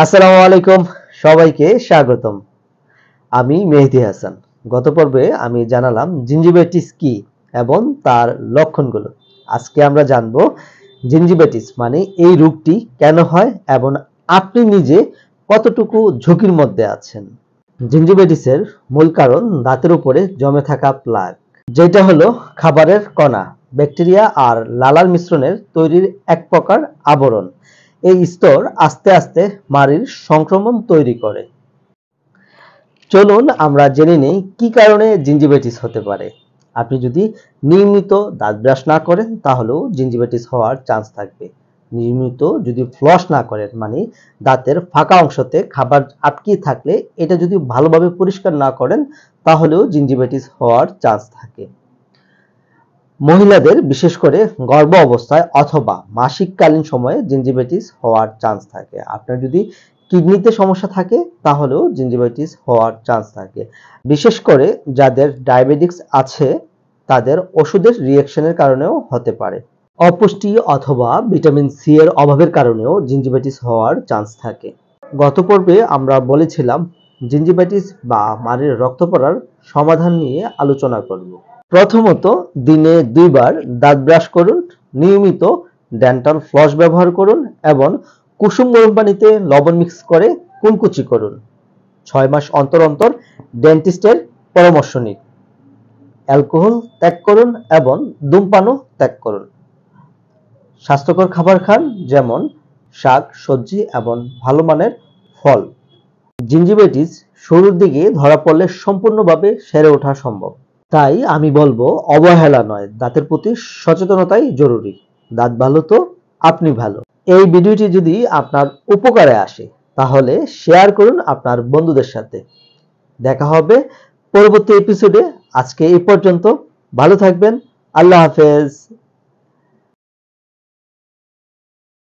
আসসালামু আলাইকুম, সবাইকে স্বাগতম। আমি মেহেদী হাসান। গত পর্বে আমি জানালাম জিঞ্জিভাইটিস কি এবং তার লক্ষণগুলো। আজকে আমরা জানবো জিঞ্জিভাইটিস মানে এই রোগটি কেন হয় এবং আপনি নিজে কতটুকু ঝুঁকির মধ্যে আছেন। জিঞ্জিভাইটিসের মূল কারণ দাঁতের উপরে জমে থাকা প্লাগ, যেটা হলো খাবারের কণা, ব্যাকটেরিয়া আর লালার মিশ্রণের তৈরির এক প্রকার আবরণ। এই স্তর আস্তে আস্তে মাড়ির সংক্রমণ তৈরি করে। চলুন আমরা জেনে নেই কি কারণে জিঞ্জিভাইটিস হতে পারে। আপনি যদি নিয়মিত দাঁত ব্রাশ না করেন তাহলেও জিঞ্জিভাইটিস হওয়ার চান্স থাকবে। নিয়মিত যদি ফ্লস না করেন মানে দাঁতের ফাঁকা অংশতে খাবার আটকে থাকলে এটা যদি ভালোভাবে পরিষ্কার না করেন তাহলেও জিঞ্জিভাইটিস হওয়ার চান্স থাকে। মহিলাদের বিশেষ করে গর্ভ অবস্থায় অথবা মাসিককালীন সময়ে জিঞ্জিভাইটিস হওয়ার চান্স থাকে। আপনার যদি কিডনিতে সমস্যা থাকে তাহলেও জিঞ্জিভাইটিস হওয়ার চান্স থাকে। বিশেষ করে যাদের ডায়াবেটিস আছে তাদের ওষুধের রিঅ্যাকশনের কারণেও হতে পারে। অপুষ্টি অথবা ভিটামিন সি এর অভাবের কারণেও জিঞ্জিভাইটিস হওয়ার চান্স থাকে। গত পর্বে আমরা বলেছিলাম জিঞ্জিভাইটিস বা মাড়ির রক্ত পড়ার সমাধান নিয়ে আলোচনা করব। প্রথমত, দিনে 2 বার দাঁত ব্রাশ করুন, নিয়মিত ডেন্টাল ফ্লস ব্যবহার করুন এবং কুসুম গরম পানিতে লবণ মিক্স করে কুলকুচি করুন। 6 মাস অন্তর অন্তর ডেন্টিস্টের পরামর্শ নিন। অ্যালকোহল ত্যাগ করুন এবং ধূমপানও ত্যাগ করুন। স্বাস্থ্যকর খাবার খান, যেমন শাক, সবজি এবং ভালো মানের ফল। জিঞ্জিভাইটিস শুরুর দিকে ধরা পড়লে সম্পূর্ণভাবে সেরে ওঠা সম্ভব। তাই আমি বলবো অবহেলা নয়, দাঁতের প্রতি সচেতনতাই জরুরি। দাঁত ভালো তো আপনি ভালো। এই ভিডিওটি যদি আপনার উপকারে আসে তাহলে শেয়ার করুন আপনার বন্ধুদের সাথে। দেখা হবে পরবর্তী এপিসোডে। আজকে এই পর্যন্ত। ভালো থাকবেন। আল্লাহ হাফেজ।